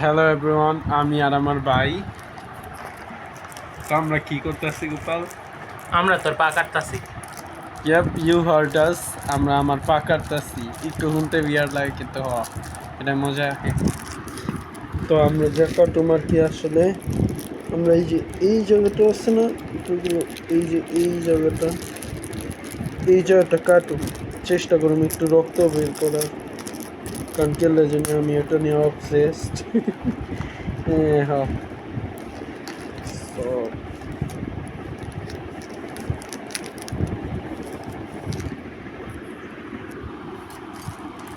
Hello everyone, আমি আর আমার ভাই। তো আমরা কি করতেছি গোপাল? আমরা তোর পা কাটতাছি। ইয়াপ, ইউ হার্ড আস। আমরা আমার পা কাটতেছি। একটু শুনতে বিয়ার লাগে কিন্তু এটা মজা। তো আমরা যা কাটুম আর কি, আসলে আমরা এই জায়গাটা আছে না, এগুলো এই জায়গাটা কাটুম, চেষ্টা করুম একটু রক্ত বের করার, কারণ কেলে জন্য আমি এটা নিয়ে অবসেসড। হ্যাঁ,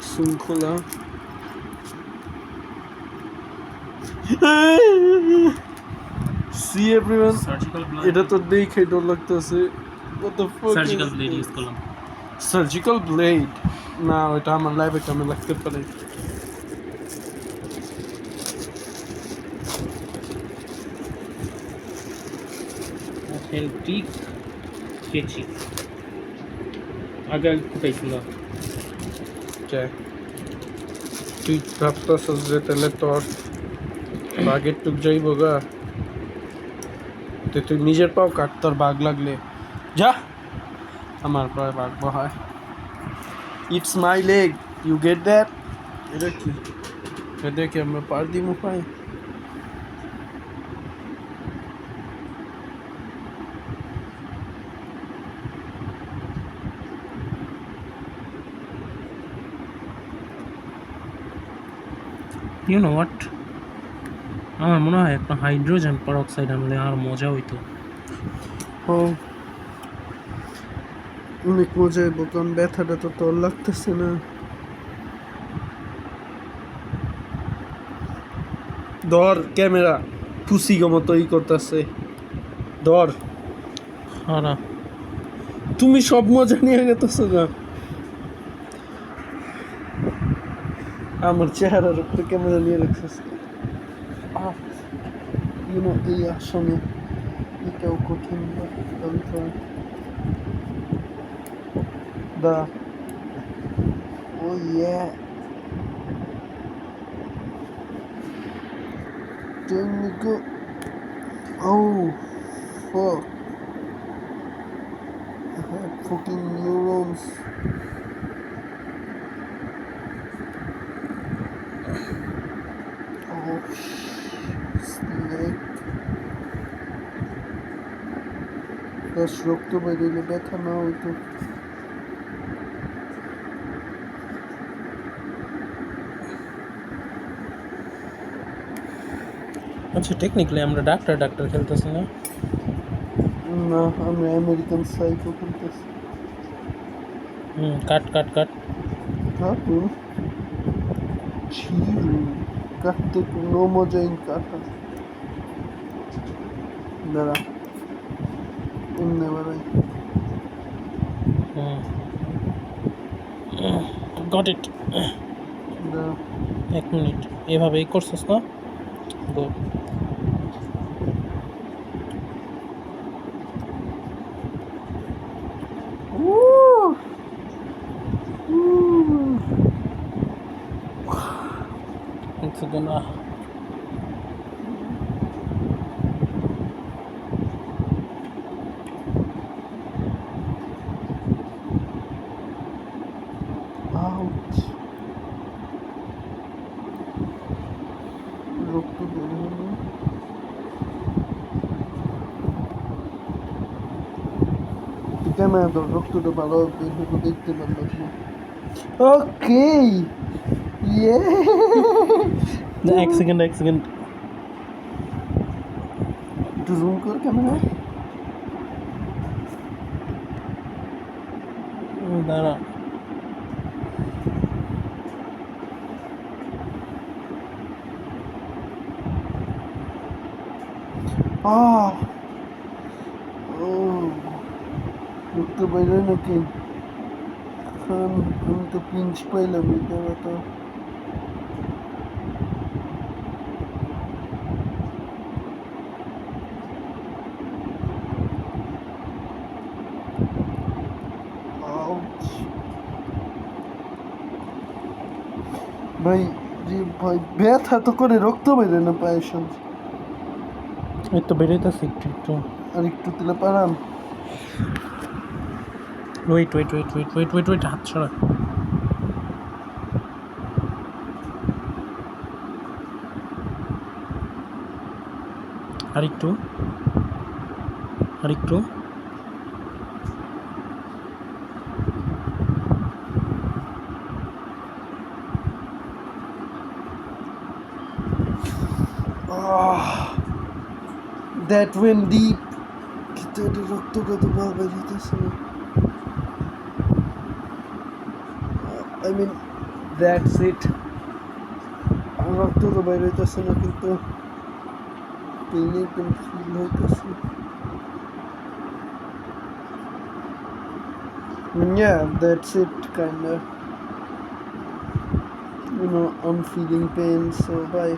শৃঙ্খলা। See everyone, সার্জিক্যাল ব্লেড, এটা তো দেখে ডর লাগতেছে। What the fuck surgical is blade this? Use করলাম। Surgical blade? না, ওটা আমার লাইভে কামে লাগতে পারে। অথেন্টিক কেচি আগে ফুটাইছিল। তুই ভাবতেছিস যে তাহলে তোর বাঘের টুক যাইব গা? তুই নিজের পাও কাট, তোর বাঘ লাগলে যা, আমার প্রায় বাঘ হয়। It's my leg, you get that? এটা কি? এটা কি আমরা পার দিমু পাই? ইউ নো হোয়াট, আমার মনে হয় একটা হাইড্রোজেন পারঅক্সাইড আনলে আর মজা হইতো। ও, অনেক মজা হইব, কারণ ব্যথাটা তো তোর লাগতেছে না। ধর ক্যামেরা, পুসি মতো করতেছে, ধর। হারা তুমি সব মজা নিয়ে গেতেছো না, আমার চেহারার উপরে ক্যামেরা নিয়ে রাখছিস। এই আসনে এটাও কঠিন দা। ও ইয়া, technical. Oh, fuck. I had fucking neurons. Oh, snake. That's রক্ত বেরোলে ব্যথা না হইতো। আচ্ছা, টেকনিক্যালি আমরা ডাক্তার খেলতেছি না? না, আমি আমেরিকান সাইকো খেলতেছি। কাট কাট কাট। কার্টুন ছিল, কাটতে কোনো মজাই কাটা। দাঁড়া, এমনি বাড়াই। Got it. দাঁড়া, 1 মিনিট, এভাবেই করছিস না? গুড। এক সেকেন্ড। আউচ, রক্ত বের হলো। ক্যামেরা ধর, রক্তটা ভালো বের হলো, দেখতে পারলাম না। ওকে, ইয়ে। এক সেকেন্ড একটু জুম কর ক্যামেরা। দাঁড়া। ও, রক্ত বাইরে নাকি? আমি তো পিঞ্চ পাইলাম এই জায়গাটা। ভাই, যে ভাই ব্যথা তো করে রক্ত বেরোয় না পায়ের সাথে। এই তো বেরোইতেছে একটু একটু। আর একটু তুলে পারাম। Wait wait wait wait wait wait wait হাত ছড়া। আরেকটু আরেকটু। That vein deep. কিন্তু এটা রক্ত কত ভাবে বেরিয়েছে না। I mean that's it. রক্ত তো বের হইতেছে না কিন্তু পেইন একদম ফিল হইতেছে। Yeah, that's it, kinda. I'm feeling pain, so bye.